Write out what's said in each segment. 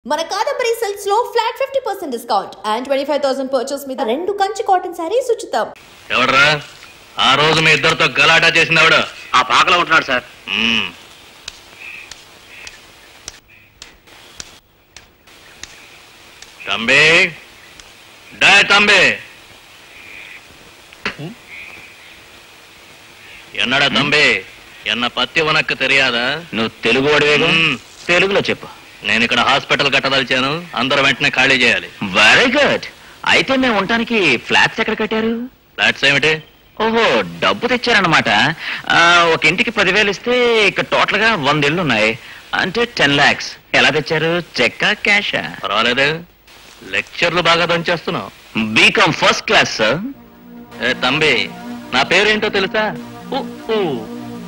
మన కాదంబరి సిల్క్స్ లో flat 50% discount and 25,000 purchase మీద 2 కంచి కాటన్ సారీస్ ఉచితం. ఎవడ్రా ఆ రోజు మీ ఇద్దరితో గలాటా చేసినవాడు? ఆ పాకలో ఉంటున్నాడు సార్. தம்பி டே தம்பி, என்னடா தம்பி, என்ன பத்தி உனக்கு தெரியாదా? నువ్వు తెలుగు వాడివేగా, తెలుగులో చెప్పు. నేను ఇక్కడ హాస్పిటల్ కట్టదలిచాను, అందరూ వెంటనే ఖాళీ చేయాలి. Very good. అయితే మేము ఉండటానికి ఫ్లాట్స్ ఎక్కడ కట్టారు? ఫ్లాట్స్ ఏమిటి? ఓహో, డబ్బు తెచ్చారనమాట. ఒక ఇంటికి 10,000 ఇస్తే ఇక్కడ టోటల్ గా 100 ఇళ్ళు ఉన్నాయి, అంటే 10 lakhs. ఎలా తెచ్చారు? చెక్కా క్యాషా? పర్వాలేదు, లెక్చర్లు బాగా దంచేస్తున్నావు. BCom first class sir. ఏ తంబి, నా పేరేంటో తెలుసా?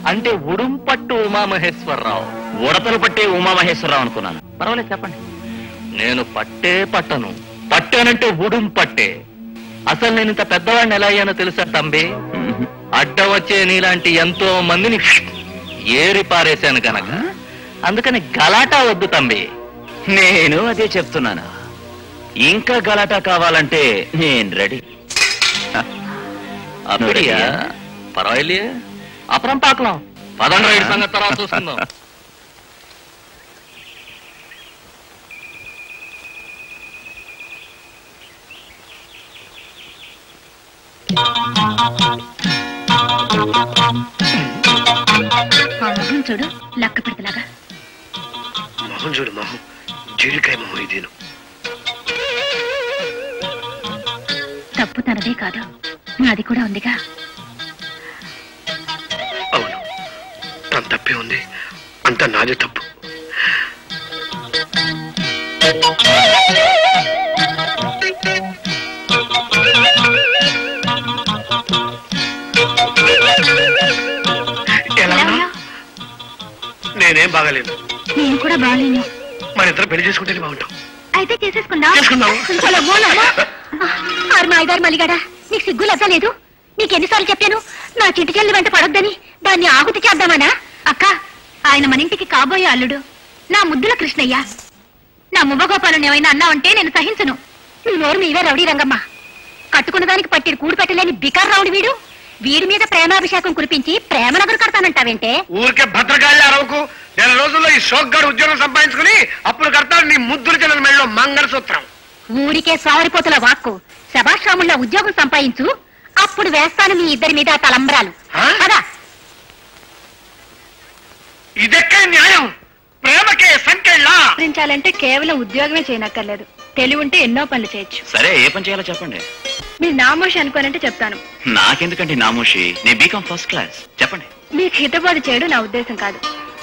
అంటే ఉడుంపట్టు ఉమామహేశ్వరరావు. ఉడతలు పట్టే ఉమామహేశ్వరరావు అనుకున్నాను. పర్వాలేదు, చెప్పండి. నేను పట్టే పట్టను, పట్టానంటే ఉడుం పట్టే. అసలు నేను ఇంత పెద్దవాడిని ఎలా అయ్యానో తెలుసా తంబి? అడ్డం వచ్చే నీలాంటి ఎంతో మందిని ఏరి పారేశాను కనుక. అందుకని గలాటా వద్దు తంబి. నేను అదే చెప్తున్నాను. ఇంకా గలాటా కావాలంటే నేను రెడీ. அப்படியா? பரவாயில்லையே, அப்புறம் பார்க்கலாம். 15 సంగతి తర్వాత చూసుకుందాం. మొహం చూడు, లక్క పెడతలాగా. మొహం చూడు, మొహం జీడికాయ మొహం. ఇదేను తప్పు తనదే కాదు, నాది కూడా ఉందిగా. అవును, తన తప్పే ఉంది, అంతా నాదే తప్పు. ఎలా ఉన్నా? నేనేం బాగాలేదు. నేను కూడా బాగాలేను. మన ఇద్దరు పెళ్లి చేసుకుంటేనే బాగుంటాం. అయితే చేసేసుకుందాం. చేసుకుందాం. మాయదారి మలిగాడా, నీకు సిగ్గు లజ్జ లేదు? నీకెన్నిసార్లు చెప్పాను నా చిటికెళ్ళి వెంట పడొద్దని? దాన్ని ఆహుతి చేద్దామనా? అక్క, ఆయన మన ఇంటికి కాబోయే అల్లుడు, నా ముద్దుల కృష్ణయ్య. నా మువ్వగోపాలను ఏమైనా అన్నావంటే నేను సహించను. నీ నోరు మీవే రౌడీ రంగమ్మ. కట్టుకున్న దానికి పట్టిన కూడు పెట్టలేని బికార్ రౌడి వీడు. వీడి మీద ప్రేమాభిషేకం కురిపించి ప్రేమ నగరు కడతానంటావేంటే? ఊరికే భద్రకాళి అరవకు. 2 రోజుల్లో ఈ షోక్గాడు ఉద్యోగం సంపాదించుకుని అప్పుడు కడతాడు నీ ముద్దుల చిన్న మెళ్ళలో మంగళసూత్రం. ఊరికే సోమరిపోతుల వాక్కు. శభాశ్రాముళ్ళ ఉద్యోగం సంపాదించు, అప్పుడు వేస్తాను మీ ఇద్దరి మీద తలంబరాలు. కదా, ఇదెక్కడ న్యాయం? ప్రేమకే సంకెళ్ళా? సాధించాలంటే కేవలం ఉద్యోగమే చేయనక్కర్లేదు, తెలివి ఉంటే ఎన్నో పనులు చేయొచ్చు. సరే, ఏ పని చేయాలో చెప్పండి. మీరు నామోషి అనుకోనంటే చెప్తాను. నాకెందుకంటే నామోషి, నేను బీకామ్ ఫస్ట్ క్లాస్. చెప్పండి. మీకు హితబోధ చేయడం నా ఉద్దేశం కాదు.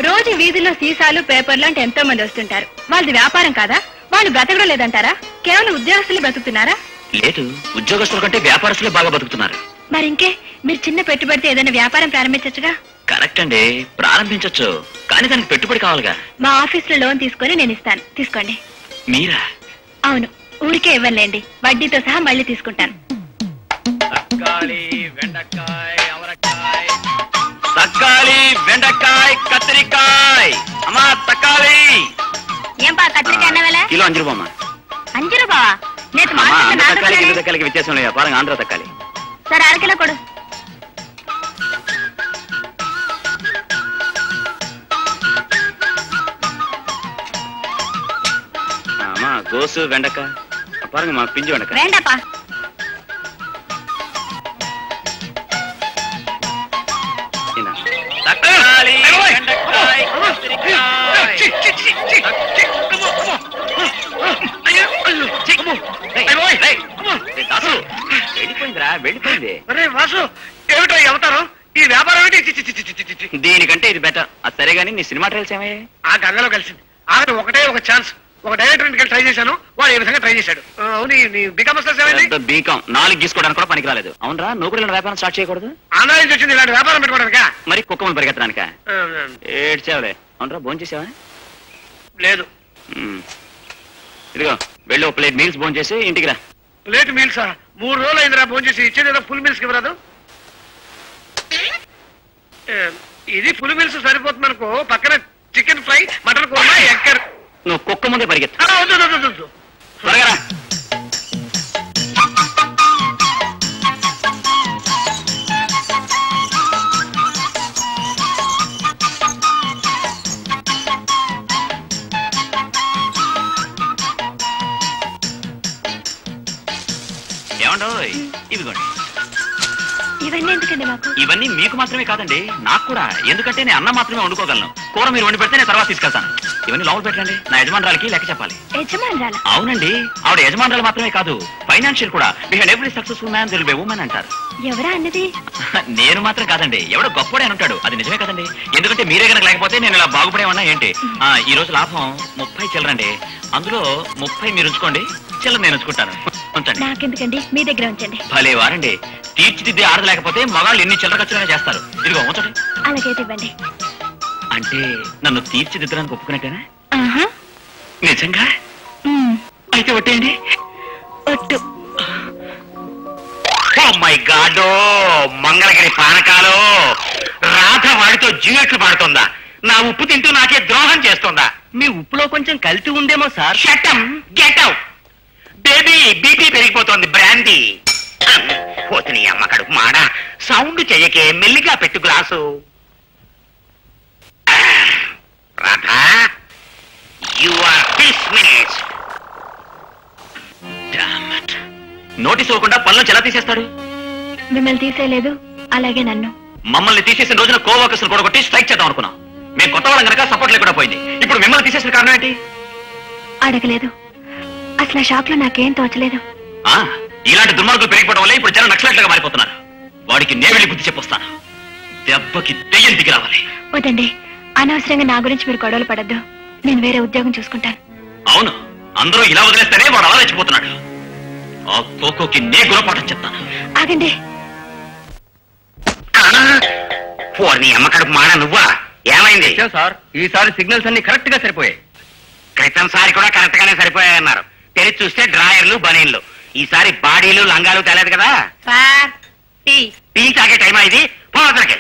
రోజు వీధిలో సీసాలు, పేపర్లు అంటే ఎంతో మంది వస్తుంటారు. వాళ్ళది వ్యాపారం కాదా? వాళ్ళు బ్రతకడం లేదంటారా? కేవలం ఉద్యోగస్తులు బ్రతుకుతున్నారా? లేదు, ఉద్యోగస్తుల కంటే వ్యాపారస్తులే బాగా బతుకుతున్నారు. మరింకే, మీరు చిన్న పెట్టుబడితో ఏదైనా వ్యాపారం ప్రారంభించచ్చుగా. కరెక్ట్ అండి, ప్రారంభించొచ్చు, కానీ దానికి పెట్టుబడి కావాలిగా. మా ఆఫీస్ లో లోన్ తీసుకొని నేను ఇస్తాను, తీసుకోండి. మీరా? అవును, ఊరికే ఇవ్వలేండి, వడ్డీతో సహా మళ్ళీ తీసుకుంటాను. తక్కాళి, బెండకాయ, అవరకాయ. తక్కాళి, బెండకాయ, కత్తిరికాయ. అమ్మా తక్కాళి. ఏం బా కత్తిరికాయ అన్నవేళ? కిలో 5 రూపాయమ్మా. 5 రూపాయా? నేను తక్కాలి కిలో తక్కాలికి వ్యత్యాసం లేదు, పాలంగా ఆంధ్ర తక్కాలి. సరే, 1/2 కిలో కొడు. అమ్మా గోసు బెండకాయ పారంగా, మా పిండి బెండకాయ. వేండప్పా. తక్కాలి, బెండకాయ, కత్తిరికాయ. వెళ్ళిపోయిందిరా, వెళ్ళిపోయింది. వాసు, ఏమిటో అవతారం? ఈ వ్యాపారం దీనికంటే ఇది బెటర్. అది సరే గానీ నీ సినిమా ట్రయల్స్ ఏమయ్యాయి? ఆ గంగలో కలిసింది. ఆఖరి ఒకటే ఒక ఛాన్స్. ఒక డైరెక్టర్ ఇంటికి ట్రై చేశాను, వాడు ఏ విధంగా ట్రై చేశాడు. అవును, బీకామ్ బీకామ్ 4 గీసుకోవడానికి కూడా పనికి రాలేదు. అవునరా, నువ్వు కూడా వ్యాపారం స్టార్ట్ చేయకూడదు? ఆంధ్ర నుంచి వచ్చింది ఇలాంటి వ్యాపారం పెట్టుకోవడానికా? మరి కుక్కమని పరిగెత్తడానికా? ఏడ్చావులే. అవునరా, భోజనం చేసావా? లేదు. ఇదిగో వెళ్ళి ఒక ప్లేట్ మీల్స్ భోజనం చేసి ఇంటికి రా. ప్లేట్ మీల్సా? 3 రోజులు అయిందిరా భోజనం చేసి. ఇచ్చేది ఏదో ఫుల్ మీల్స్ కి ఇవ్వరాదు? ఇది ఫుల్ మీల్స్ సరిపోతుంది అనుకో. పక్కన చికెన్ ఫ్రై, మటన్ కూర, ఎగ్ కర్రీ. నువ్వు కుక్క ముందే పరిగెత్తు. త్వరగా రా. ఏమండోయ్, ఇవిగోండి. ఇవన్నీ ఎందుకండి మాకు? ఇవన్నీ మీకు మాత్రమే కాదండి, నాకు కూడా. ఎందుకంటే నేను అన్నం మాత్రమే వండుకోగలను. కూర మీరు వండి పెడితే నేను తర్వాత తీసుకెళ్తాను. ఇవన్నీ లోపల పెట్టండి. నా యజమానురాలకి లెక్క చెప్పాలి. యజమానురాల? అవునండి, ఆవిడ యజమానురాలు మాత్రమే కాదు, ఫైనాన్షియల్ కూడా. Behind every successful man there will be a woman అంటారు. ఎవరా అన్నది? నేను మాత్రం కాదండి, ఎవడో గొప్పడే అని ఉంటాడు. అది నిజమే కదండి. ఎందుకంటే మీరే కనుక లేకపోతే నేను ఇలా బాగుపడేమన్నా ఏంటి. ఈ రోజు లాభం 30 చిల్లరండి. అందులో 30 మీరు ఉంచుకోండి, చిల్లర నేను ఉంచుకుంటాను. ఉంచండి. నాకెందుకండి, మీ దగ్గర ఉంచండి. భలే వారండి, తీర్చిదిద్దే ఆడదు లేకపోతే మగాళ్ళు ఎన్ని చిల్లర ఖర్చులైనా చేస్తారు. ఇదిగో ఉంచండి. అలాగైతే ఇవ్వండి. అంటే నన్ను తీర్చిదిద్దడానికి ఒప్పుకున్నట్టేనా? ఆహా. నిజంగా? అయితే ఒట్టేయండి. ఒట్టు. ఓ మై గాడ్, మంగళగిరి పానకాలు. రాధ వాడితో జ్యూయెట్లు పాడుతుందా? నా ఉప్పు తింటూ నాకే ద్రోహం చేస్తుందా? మీ ఉప్పులో కొంచెం కల్తీ ఉందేమో సార్. షటం, గెట్ అవుట్. బేబీ బీపీ పెరిగిపోతోంది, బ్రాండీ. పోతుని అమ్మ కడుపు మాడ. సౌండ్ చెయ్యకే, మెల్లిగా పెట్టు glass. Radha, you are dismissed. Notice ఇవ్వకుండా పనులు ఎలా తీసేస్తాడు? మిమ్మల్ని తీసేయలేదు, అలాగే నన్ను. మమ్మల్ని తీసేసిన రోజున కోవర్కర్స్ కూడా కొట్టి స్ట్రైక్ చేద్దాం అనుకున్నాం. మేము కొత్త వాళ్ళం కనుక సపోర్ట్ లేకుండా పోయింది. ఇప్పుడు మిమ్మల్ని తీసేసిన కారణం ఏంటి? అడగలేదు. అసలు షాక్ లో నాకేం తోచలేదు. ఇలాంటి దుర్మార్గులు పెరిగిపోవడం వల్ల ఇప్పుడు జనం నక్సలైట్లుగా మారిపోతున్నారు. వాడికి నే వెళ్ళి బుద్ధి చెప్పొస్తాను. దెబ్బకి దెయ్యం దిగి రావాలి. వదండి, అనవసరంగా నా గురించి మీరు గొడవలు పడద్దు. నేను వేరే ఉద్యోగం చూసుకుంటాను. అవును, అందరూ ఇలా వదిలేస్తేనే వాడు అలా రెచ్చిపోతున్నాడు. ఆ కోకోకి నే గుణపాఠం చెప్తాను. ఆగండి. నీ అమ్మ కడుపు మాడ, నువ్వా? ఏమైంది సార్? ఈసారి సిగ్నల్స్ అన్ని కరెక్ట్ గా సరిపోయాయి. క్రితం సారి కూడా కరెక్ట్ గానే సరిపోయాయన్నారు. తెరిచి చూస్తే డ్రాయర్లు, బనీన్లు. ఈసారి బాడీలు, లంగాలు తెలియదు కదా సార్. టీ తాగే టైమా ఇది? పోవతలకి.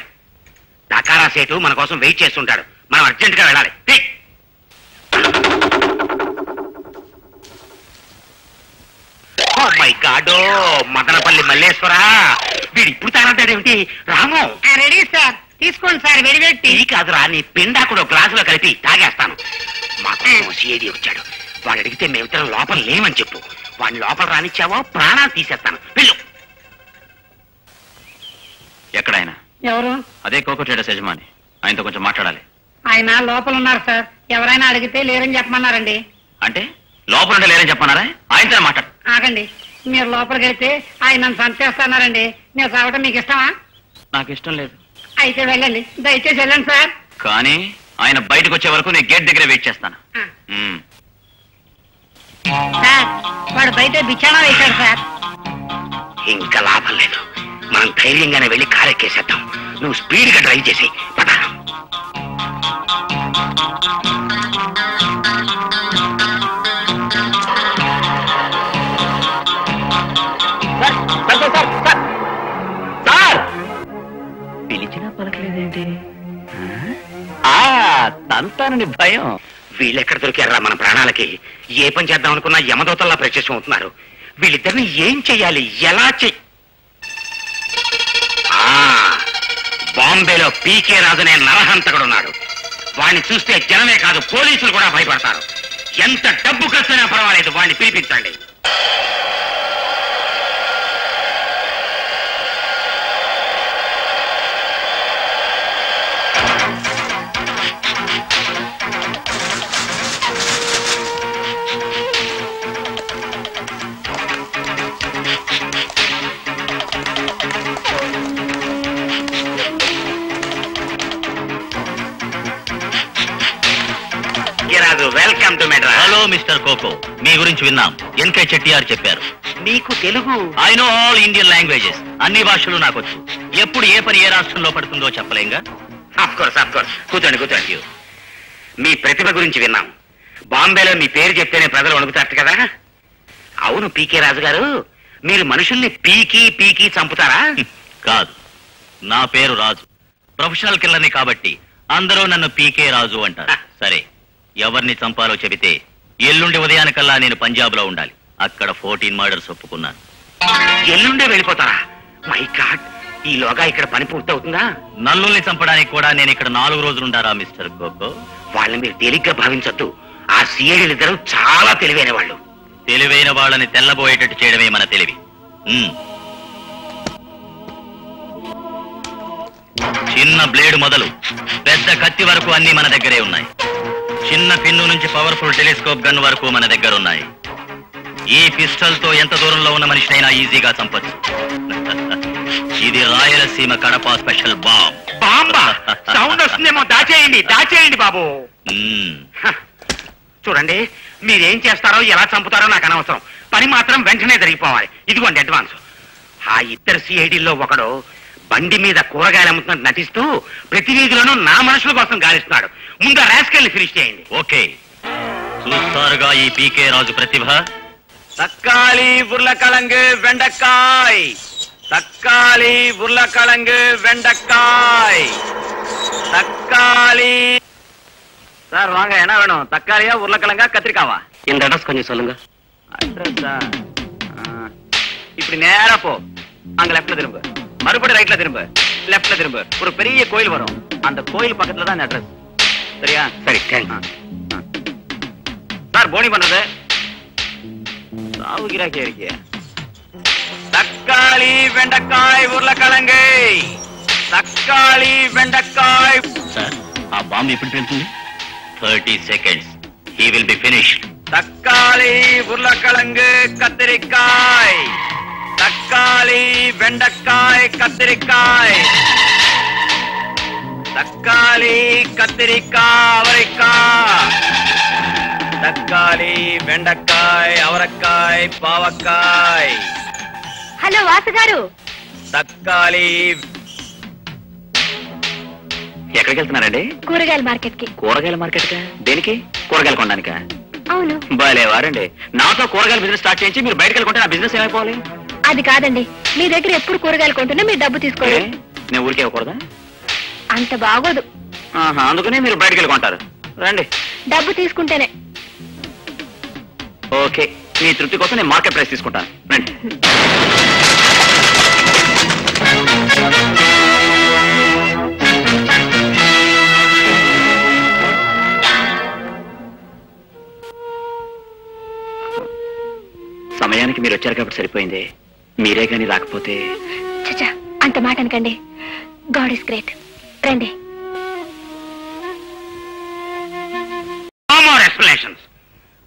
డకారా సేటు మన కోసం వెయిట్ చేస్తుంటాడు. మనం అర్జెంట్ గా వెళ్ళాలి. ఓ మై గాడ్, మదనపల్లి మల్లేశ్వరా, వీడు ఇప్పుడు తానంటాడేమిటి? రాము, రెడీ సార్, తీసుకోండి సార్. టీ కాదురా, నీ పిండా కూడా గ్లాసులో కలిపి తాగేస్తాను. మాకు సిఐడి వచ్చాడు. వాడు అడిగితే మేమిద్దరం లోపల లేమని చెప్పు. వాడిని లోపల రానిచ్చావో ప్రాణాలు తీసేస్తాను. వెళ్ళు. ఎక్కడైనా? ఎవరు? అదే కోకో ట్రేడర్స్ యజమాని. ఆయనతో కొంచెం మాట్లాడాలి. ఆయన లోపల ఉన్నారు సార్. ఎవరైనా అడిగితే లేరని చెప్పమన్నారండి. అంటే లోపల ఉంటే లేరని చెప్పన్నారా? ఆయనతో మాట్లాడు. ఆగండి, మీరు లోపలికి వెళ్తే ఆయన నన్ను చంపేస్తున్నారండి. నేను చావటం మీకు ఇష్టమా? నాకు ఇష్టం లేదు. అయితే వెళ్ళండి, దయచేసి వెళ్ళండి సార్. కానీ ఆయన బయటకు వచ్చే వరకు నేను గేట్ దగ్గర వెయిట్ చేస్తాను. సార్, వాడు బయట బిచానా వేశాడు సార్. ఇంకా లాభం లేదు. మనం ధైర్యంగానే వెళ్ళి కారెక్కేసేద్దాం. నువ్వు స్పీడ్ గా డ్రైవ్ చేసి పద. పిలిచినా పలకలేదేంటి? తంతానని భయం. వీళ్ళెక్కడ దొరికారా మన ప్రాణాలకి? ఏ పని చేద్దాం అనుకున్నా యమదూతల్లా ప్రత్యక్షం అవుతున్నారు. వీళ్ళిద్దరిని ఏం చెయ్యాలి, ఎలా బాంబేలో పీకే రాజునే నరహంతకుడున్నాడు. వాణ్ణి చూస్తే జనమే కాదు, పోలీసులు కూడా భయపడతారు. ఎంత డబ్బు ఖర్చైనా పర్వాలేదు, వాణ్ణి పిలిపించండి. Welcome to Madras. Hello mister Coco, మీ గురించి విన్నాం. ఎన్కే చెట్టిఆర్ చెప్పారు. నీకు Telugu? I know all Indian languages. అన్ని భాషలు నాకు వచ్చు. ఎప్పుడు ఏ పని ఏ రాష్ట్రంలో పడుతుందో చెప్పలేంగా. Of course. కూర్చోండి. మీ ప్రతిభ గురించి విన్నాం. బాంబేలో మీ పేరు చెప్తేనే ప్రజలు వణుకుతారు కదా. అవును పీకే రాజు గారు, మీరు మనుషుల్ని పీకి చంపుతారా? కాదు, నా పేరు రాజు. ప్రొఫెషనల్ కిల్లర్ని కాబట్టి అందరూ నన్ను పీకే రాజు అంటారు. సరే, ఎవరిని చంపాలో చెబితే ఎల్లుండి ఉదయానికల్లా నేను పంజాబ్ లో ఉండాలి. అక్కడ 14 మర్డర్స్ ఒప్పుకున్నాను. ఎల్లుండే వెళ్ళిపోతారా? మై గాడ్, ఈలోగా ఇక్కడ పని పూర్తవుతుందా? నల్లుల్ని చంపడానికి కూడా నేను ఇక్కడ 4 రోజులుండారా మిస్టర్ కోకో? వాళ్ళని మీరు తేలిగ్గా భావించొద్దు. ఆ సిఐడిలిద్దరూ చాలా తెలివైన వాళ్ళు. తెలివైన వాళ్ళని తెల్లబోయేటట్టు చేయడమే మన తెలివి. చిన్న బ్లేడ్ మొదలు పెద్ద కత్తి వరకు అన్ని మన దగ్గరే ఉన్నాయి. చిన్న పిన్ను నుంచి పవర్ఫుల్ టెలిస్కోప్ గన్ వరకు మన దగ్గర ఉన్నాయి. ఈ పిస్టల్ తో ఎంత దూరంలో ఉన్న మనిషినైనా ఈజీగా చంపచ్చు. ఇది రాయలసీమ కడప స్పెషల్ బాంబ్. బాంబా? సౌండ్ వస్తుందేమో, దాచేయండి బాబు. చూడండి, మీరేం చేస్తారో ఎలా చంపుతారో నాకు అనవసరం. పని మాత్రం వెంటనే జరిగిపోవాలి. ఇదిగోండి అడ్వాన్స్. ఆ ఇద్దరు సిఐడిల్లో ఒకడు బండి మీద కూరగాయలు అమ్ముతున్నట్టు నటిస్తూ ప్రతి వీధిలోనూ నా మనుషుల కోసం గాలిస్తున్నాడు. ముందు రాస్కెల్ని ఫినిష్ చేయండి. ఓకే, చూస్తారుగా ఈ పీకే రాజు ప్రతిభ. తక్కాలి ఉర్లకళంగు వెండకాయ్, తక్కాలి ఉర్లకళంగు వెండకాయ్, తక్కాలి. சார் வாங்க, என்ன வேணும்? தக்காளியா உருளைக்கிழங்கா கத்திரிக்காவா? இந்த அட்ரஸ் கொஞ்சம் சொல்லுங்க. அட்ரஸா? இப்படி நேரா போ, அங்க லெஃப்ட்ல திரும்ப, மறுபடியும் ரைட்ல திரும்ப, லெஃப்ட்ல திரும்ப, ஒரு பெரிய கோயில் வரும். அந்த கோயில் பக்கத்துல தான் அட்ரஸ். சரியா? சரி, தேங்க்ஸ். சார் போனி பண்றது சாவுகிறாக்கே இருக்கிய. தக்காளி வெண்டைக்காய் உருளைக்கிழங்கு, தக்காளி வெண்டைக்காய். సార్, ఆ బాంబు ఎప్పుడు పెడుతుంది? 30 seconds. He will be finished. தக்காளி உருளைக்கிழங்கு கத்திரிக்காய், தக்காளி வெண்டைக்காய் கத்திரிக்காய், தக்காளி கத்திரிக்காய் அவரைக்காய், தக்காளி வெண்டைக்காய் அவரைக்காய் பாவக்காய். హలో వాసు గారు. தக்காளி. ఎక్కడికి వెళ్తున్నారండి? కూరగాయల మార్కెట్ కి. కూరగాయల మార్కెట్ కా? దేనికి? కూరగాయలు కొనడానికా? అవును. బాలేవారండి. నాతో కూరగాయల బిజినెస్ స్టార్ట్ చేయించి మీరు బయటకు వెళ్ళుకుంటే నా బిజినెస్ ఏమైపోవాలి? అది కాదండి, మీ దగ్గర ఎప్పుడు కూరగాయలు కొంటున్నా మీరు డబ్బు తీసుకోండి. నేను ఊరికే ఇవ్వకూడదా? అంత బాగోదు. అందుకనే మీరు బయటకు వెళ్ళుకుంటారు. రండి. డబ్బు తీసుకుంటేనే. ఓకే, మీ తృప్తి కోసం నేను మార్కెట్ ప్రైస్ తీసుకుంటాను. రండి. సమయానికి మీరు వచ్చారు కాబట్టి సరిపోయింది. మీరే గాని రాకపోతే. చచ్చా, అంత మాట అనకండి. God is great. రండి.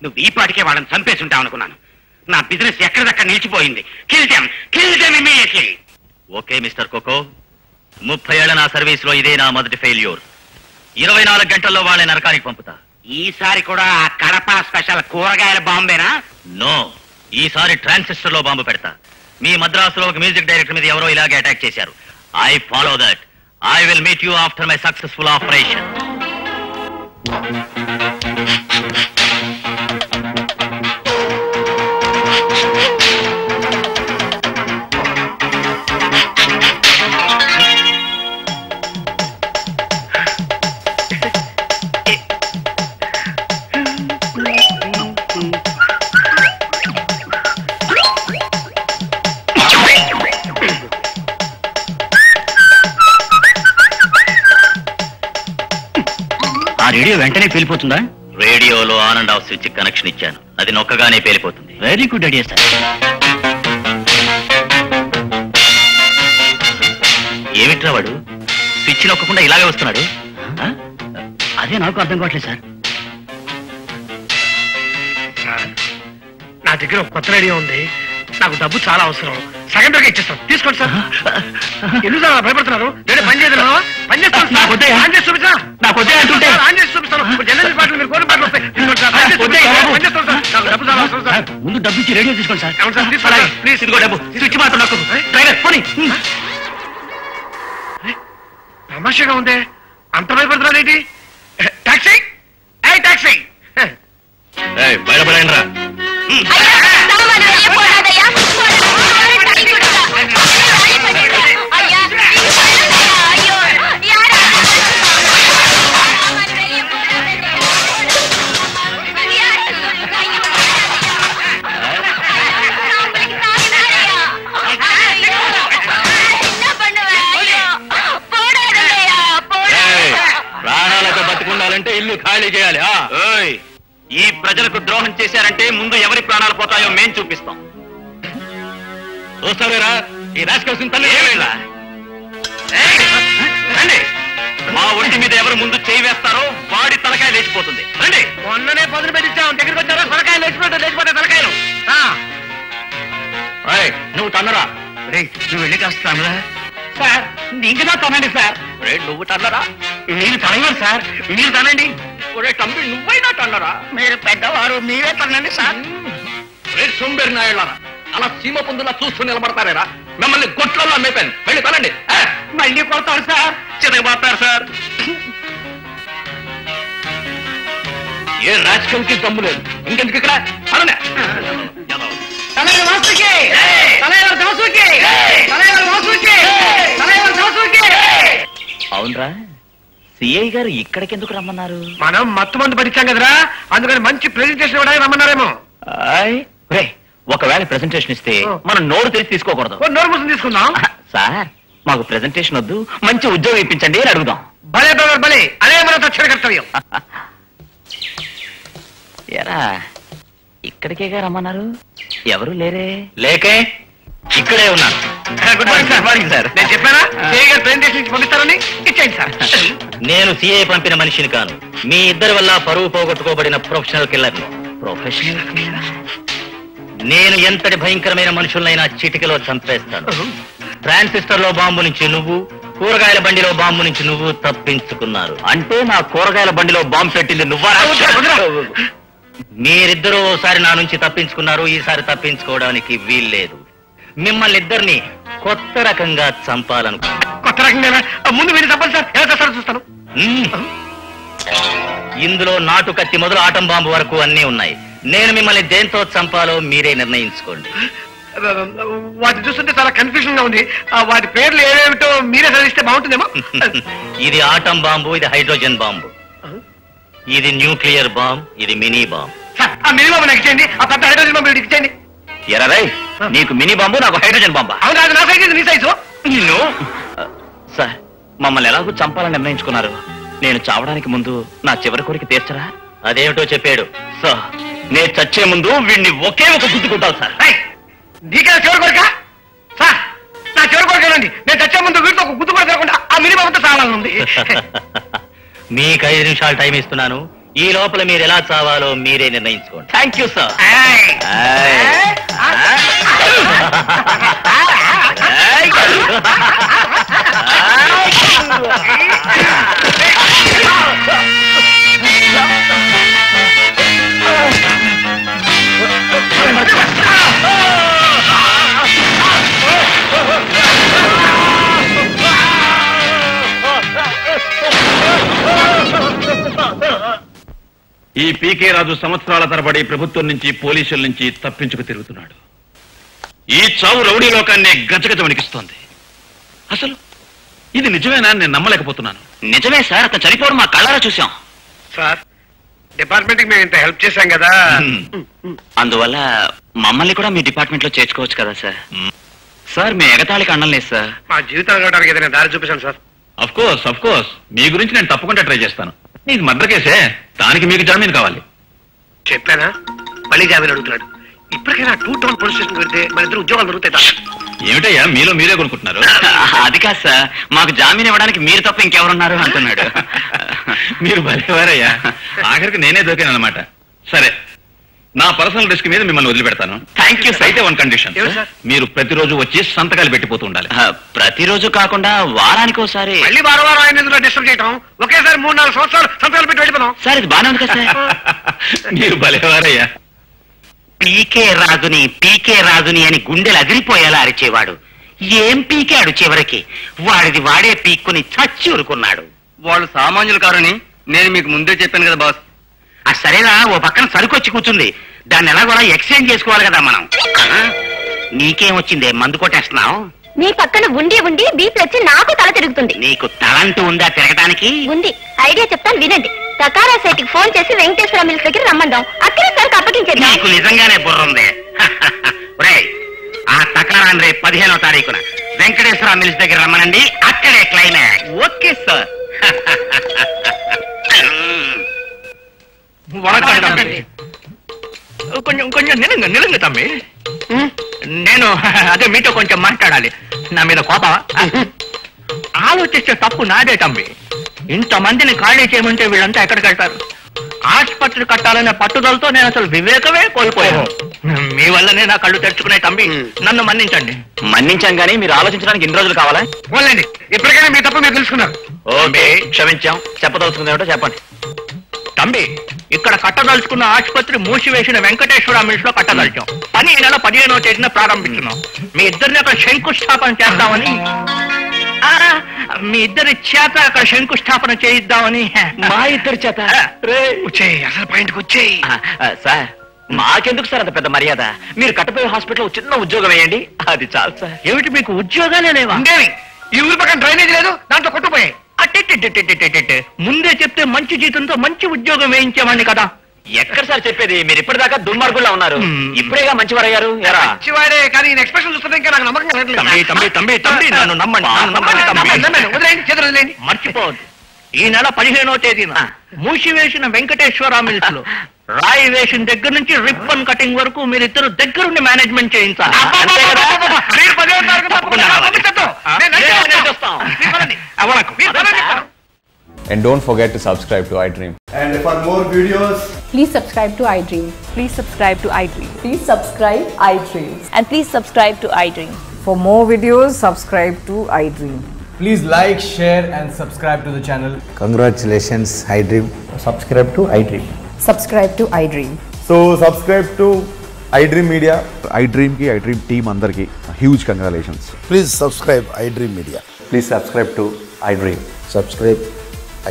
నువ్వు ఈ పాటికే వాళ్ళని చంపేసి ఉంటావు అనుకున్నాను. నా బిజినెస్ ఎక్కడిదక్కడ నిలిచిపోయింది. Kill them immediately. Okay mister Koko, 30 ఏళ్ల నా సర్వీస్ లో ఇదే నా మొదటి ఫెయిల్యూర్. 24 గంటల్లో వాళ్ళని నరకానికి పంపుతా. ఈసారి కూడా ఆ కడప స్పెషల్ కూరగాయల బాంబేనా? నో, ఈసారి ట్రాన్సిస్టర్ లో బాంబు పెడతా. మీ మద్రాసులో ఒక మ్యూజిక్ డైరెక్టర్ మీద ఎవరో ఇలాగే అటాక్ చేశారు. I follow that. I will meet you after my successful operation. Radio వెంటనే పేలిపోతుందా? రేడియోలో on and off switch connection ఇచ్చాను. అది నొక్కగానే పేలిపోతుంది. Very good idea sir. ఏమిట్రా వాడు స్విచ్ నొక్కకుండా ఇలాగే వస్తున్నాడు? అదే నాకు అర్థం కావట్లేదు సార్. నా దగ్గర ఒక కొత్త రేడియో ఉంది. నాకు డబ్బు చాలా అవసరం. సగం ధరగా ఇచ్చేస్తాను, తీసుకోండి సార్. ఎందుకు సార్ భయపడుతున్నారు? రేడియో పని చేయదు. పని చేస్తాను. ఆన్ చేసి చూపిస్తా. ఆన్ చేసి చూపిస్తాను. జనరల్ పాటలు మీరు కోరి పాటలు వస్తాయి. పని చేస్తాను సార్. నాకు డబ్బు చాలా అవసరం సార్. ముందు డబ్బు ఇచ్చి రేడియో తీసుకోండి సార్. అవును సార్, తీసుకోండి ప్లీజ్. ఇదిగో డబ్బు. స్విచ్ మాత్రం నొక్కు. డ్రైవర్ పోనీ. తమాషగా ఉంది. అంత భయపడుతున్నాడు ఏంటి? Taxi, taxi. బయటపడండి రా. ద్రోహం చేశారంటే ముందు ఎవరి ప్రాణాలు పోతాయో మేం చూపిస్తాం. చూస్తావేరా ఈ రాజకీయ తల్లి రండి. మా ఒంటి మీద ఎవరు ముందు చేయి వేస్తారో వాడి తలకాయ లేచిపోతుంది. రండి. మొన్ననే పదులు పెట్టించాం, దగ్గరికి వచ్చారా తలకాయలు లేచిపోతే తలకాయలు. నువ్వు తన్నరా? నువ్వు వెళ్ళి కాస్తానురా సార్ ఇంకా తనండి సార్. నువ్వు తన్నరా? మీరు తనగారు సార్, మీరు తనండి. తమ్మి నువ్వైనా తన్నరా? మీరు పెద్దవారు, మీరే తనండి సార్. సోంబేరి నాయుళ్ళారా, అలా సీమ పొందులా చూస్తూ నిలబడతారేరా? మిమ్మల్ని గొట్లలో అమ్మేపాను. వెళ్ళి తనండి. మళ్ళీ కొడతారు సార్. చితకబాస్తారు సార్. ఏ రాజకీయాలకి దమ్ము లేదు. ఇంకెందుకు ఇక్కడ? అననే తలైన వాసుకి, తలైన దాసుకి, తలైన వాసుకి, తలైన దాసుకి. అవునరా, సిఐ గారు ఇక్కడికెందుకు రమ్మన్నారు? మనం మత్తు మందు పట్టించాం కదరా, అందుకని మంచి ప్రెజెంటేషన్ ఇవ్వడానికి రమ్మన్నారేమో. ఒకవేళ ప్రెజెంటేషన్ ఇస్తే మనం నోరు తెరిచి తీసుకోకూడదు. నోరు మూసుకుని తీసుకుందాం. సార్ మాకు ప్రెజెంటేషన్ వద్దు, మంచి ఉద్యోగం ఇప్పించండి అని అడుగుదాం. భలే బ్రదర్ భలే, అదే మన తక్షణ కర్తవ్యం. ఎరా ఇక్కడికేగా రమ్మన్నారు, ఎవరు లేరే? లేకే ఇక్కడే ఉన్నారు. Good morning sir. Morning sir. నేను చెప్పానా ప్రెజెంటేషన్ పంపిస్తారని? ఇచ్చేయండి సార్. నేను సిఐ పంపిన మనిషిని కాను. మీ ఇద్దరి వల్ల పరువు పోగొట్టుకోబడిన ప్రొఫెషనల్ కిల్లర్ని. Professional killer? నేను ఎంతటి భయంకరమైన మనుషులనైనా చిటికలో చంపేస్తాను. ట్రాన్సిస్టర్ లో బాంబు నుంచి నువ్వు, కూరగాయల బండిలో బాంబు నుంచి నువ్వు తప్పించుకున్నారు. అంటే నా కూరగాయల బండిలో బాంబు పెట్టింది నువ్వా? మీరిద్దరూ ఓసారి నా నుంచి తప్పించుకున్నారు, ఈసారి తప్పించుకోవడానికి వీల్లేదు. మిమ్మల్ని ఇద్దరిని కొత్త రకంగా చంపాలనుకున్నాను. కొత్త రకంగా? ముందు మీరు చెప్పండి సార్, ఎలా చేస్తారో చూస్తాను. ఇందులో నాటు కత్తి మొదలు ఆటం బాంబు వరకు అన్నీ ఉన్నాయి. నేను మిమ్మల్ని దేంతో చంపాలో మీరే నిర్ణయించుకోండి. వాటి చూస్తుంటే చాలా కన్ఫ్యూజన్ గా ఉంది. వాటి పేర్లు ఏమేమిటో మీరే చదివిస్తే బాగుంటుందేమో. ఇది ఆటం బాంబు, ఇది హైడ్రోజన్ బాంబు, ఇది న్యూక్లియర్ బాంబ్, ఇది మినీ బాంబ్. ఆ మినీ బాంబు నాకు ఇచ్చేయండి, ఆ పెద్ద హైడ్రోజన్ బాంబు ఇచ్చేయండి. ఎరరై, నీకు మినీ బాంబు, నాకు హైడ్రోజన్ బాంబా? అవును, అది నా సైజు, నీ సైజు. నిన్ను సార్ మమ్మల్ని ఎలాగో చంపాలని నిర్ణయించుకున్నారు. నేను చావడానికి ముందు నా చివరి కోరిక తీర్చరా? అదేమిటో చెప్పాడు. సార్ నేను చచ్చే ముందు వీడిని ఒకే ఒక గుద్దుకుంటాను సార్. నీకే చివరి కోరిక? సార్ నా చివరి కోరికనండి, నేను చచ్చే ముందు వీటితో ఒక గుద్దు కూడా తిరగకుండా ఆ మినీ బాంబుతో చావాలని ఉంది. మీకు 5 నిమిషాలు టైం ఇస్తున్నాను. ఈ లోపల మీరు ఎలా చావాలో మీరే నిర్ణయించుకోండి. Thank you sir. ఈ పీకే రాజు సంవత్సరాల తరబడి ప్రభుత్వం నుంచి, పోలీసుల నుంచి తప్పించుకు తిరుగుతున్నాడు. ఈ చావు రౌడీ లోకాన్ని గజగజ వణికిస్తోంది. అసలు ఇది నిజమేనా? నేను నమ్మలేకపోతున్నాను. నిజమే సార్, అతను చనిపోవడం మా కళ్ళారా చూసాం. సార్ డిపార్ట్మెంట్ కి మేము ఇంత హెల్ప్ చేశాం కదా, అందువల్ల మమ్మల్ని కూడా మీ డిపార్ట్మెంట్ లో చేర్చుకోవచ్చు కదా సార్. సార్ మీ ఎగతాళికి అండం లేదు సార్. మా జీవితాలు గడవడానికి ఏదైనా దారి చూపించాను సార్. అఫ్ కోర్స్ మీ గురించి నేను తప్పకుండా ట్రై చేస్తాను. నీది మర్డర్ కేసే, దానికి మీకు జామీన్ కావాలి. చెప్పానా? మళ్ళీ జామీన్ అడుగుతున్నాడు. ఇప్పటికైనా 2 టౌన్ పోలీస్ స్టేషన్ వెళ్తే మన ఇద్దరు ఉద్యోగాలు దొరుకుతాయి. ఏమిటయ్యా మీలో మీరే కొనుక్కుంటున్నారు? అది కాదు సార్, మాకు జామీన్ ఇవ్వడానికి మీరు తప్ప ఇంకెవరున్నారు అంటున్నాడు. మీరు భలేవారయ్యా, ఆఖరికి నేనే దొరికాను అనమాట. సరే, నా పర్సనల్ రిస్క్ మీద మిమ్మల్ని వదిలిపెడతాను. Thank you sir. అయితే 1 కండిషన్, మీరు ప్రతిరోజు వచ్చి సంతకాలు పెట్టిపోతూ ఉండాలి. ప్రతిరోజు కాకుండా వారానికి ఒకసారి. మళ్ళీ వారం ఆయన ఎందులో డిస్టర్బ్ చేయటం? ఒకేసారి 3-4 సంవత్సరాలు సంతకాలు పెట్టి వెళ్ళిపోదాం. సార్ ఇది బాగానే ఉంది కదా సార్. మీరు భలేవారయ్యా. పీకే రాజుని అని గుండెలు అదిరిపోయేలా అరిచేవాడు. ఏం పీకాడు చివరికి? వాడిది వాడే పీక్కుని చచ్చి ఊరుకున్నాడు. వాళ్ళు సామాన్యులు కారని నేను మీకు ముందే చెప్పాను కదా బాస్. ఆ సరేనా, ఓ పక్కన సరుకొచ్చి కూర్చుంది, దాన్ని ఎలాగోలా ఎక్స్చేంజ్ చేసుకోవాలి కదా మనం. నీకేం వచ్చిందే, మందు కొట్టేస్తున్నావు? మీ పక్కన ఉండి ఉండి బీపీ వచ్చి నాకు తల తిరుగుతుంది. నీకు తలంటూ ఉందా తిరగటానికి? ఉంది, ఐడియా చెప్తాను వినండి. తకారా సైట్ కి ఫోన్ చేసి వెంకటేశ్వర మిల్స్ దగ్గర రమ్మందాం, అక్కడే సరుకు అప్పగించేది. నీకు నిజంగానే బుర్రుంది. ఒరేయ్, ఆ తకారాన్ని రేపు 15వ తారీఖున వెంకటేశ్వర మిల్స్ దగ్గర రమ్మనండి, అక్కడే క్లైమాక్స్. Okay sir. కొంచెం కొంచెం నిలుంగ తమ్మి. నేను అదే మీతో కొంచెం మాట్లాడాలి. నా మీద కోపమా? ఆలోచిస్తే తప్పు నాదే తమ్మి. ఇంతమందిని ఖాళీ చేయమంటే వీళ్ళంతా ఎక్కడికి వెళ్తారు? ఆసుపత్రి కట్టాలనే పట్టుదలతో నేను అసలు వివేకమే కోల్పోయాను. మీ వల్లనే నా కళ్ళు తెరుచుకునే తమ్మి. నన్ను మన్నించండి. మన్నించాం కానీ మీరు ఆలోచించడానికి ఎన్ని రోజులు కావాలా? పోలేండి, ఇప్పటికైనా మీ తప్పు మీరు తెలుసుకున్నారు. ఓకే, క్షమించాం. చెప్పదలుచుకుంది ఏమిటో చెప్పండి. తమ్మి, ఇక్కడ కట్టదలుచుకున్న ఆసుపత్రి మూసివేసిన వెంకటేశ్వర మిల్స్ లో కట్టదలిచాం. పని ఈ నెల 15వ తేదీన ప్రారంభిస్తున్నాం. మీ ఇద్దరిని అక్కడ శంకుస్థాపన చేద్దామని, మీ ఇద్దరి చేత అక్కడ శంకుస్థాపన చేయిద్దామని. మా ఇద్దరి చేత? వచ్చేయి, అసలు పాయింట్కి వచ్చేయి. సార్, మాకెందుకు సార్ అంత పెద్ద మర్యాద? మీరు కట్టపోయే హాస్పిటల్ చిన్న ఉద్యోగం వేయండి, అది చాలు సార్. ఏమిటి మీకు ఉద్యోగాలే లేవా? ఈ ఊరి పక్కన డ్రైనేజ్ లేదు, దాంట్లో కొట్టుపోయాయి. ముందే చెప్తే మంచి జీతంతో మంచి ఉద్యోగం వేయించేవాడిని కదా. ఎక్కడ సార్ చెప్పేది? మీరు ఇప్పటిదాకా దుర్మార్గుల్లో ఉన్నారు, ఇప్పుడేగా మంచివారయ్యారు. మంచివాడే, కానీ ఎక్స్ప్రెషన్ చూస్తుంటే ఇంకా నాకు నమ్మకం తమ్మి నన్ను నమ్మండి. మర్చిపోవద్దు, ఈ నెల 15వ తేదీన మూసివేసిన వెంకటేశ్వర మిల్స్ లో రాయి వేసిన దగ్గర నుంచి రిబ్బన్ కటింగ్ వరకు మీరిద్దరు దగ్గరుండి మేనేజ్మెంట్ చేయించాలి. And don't forget to subscribe to iDream. And for more videos, please subscribe to iDream. Please subscribe to iDream. Please subscribe iDream. And please subscribe to iDream. For more videos, subscribe to iDream. please like, share and subscribe to the channel. Congratulations, iDream. Subscribe to iDream. Subscribe to iDream. So subscribe to iDream Media. iDream ki iDream team andarki huge congratulations. Please subscribe iDream Media. Please subscribe to iDream. Subscribe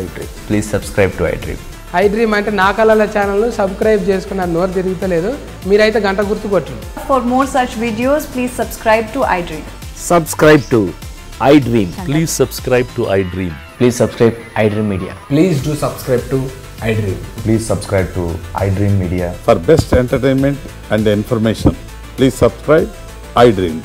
iDream. Please subscribe to iDream. iDream అంటే నా కళల channel subscribe చేసుకున్న నోరు తిరుగుతలేదు, మీరైతే గంట గుర్తు కొట్టండి. For more such videos, please subscribe to iDream. Subscribe to iDream. Please subscribe to iDream. Please subscribe iDream Media. Please do subscribe to iDream. Please subscribe to iDream Media. For best entertainment and information, please subscribe iDream.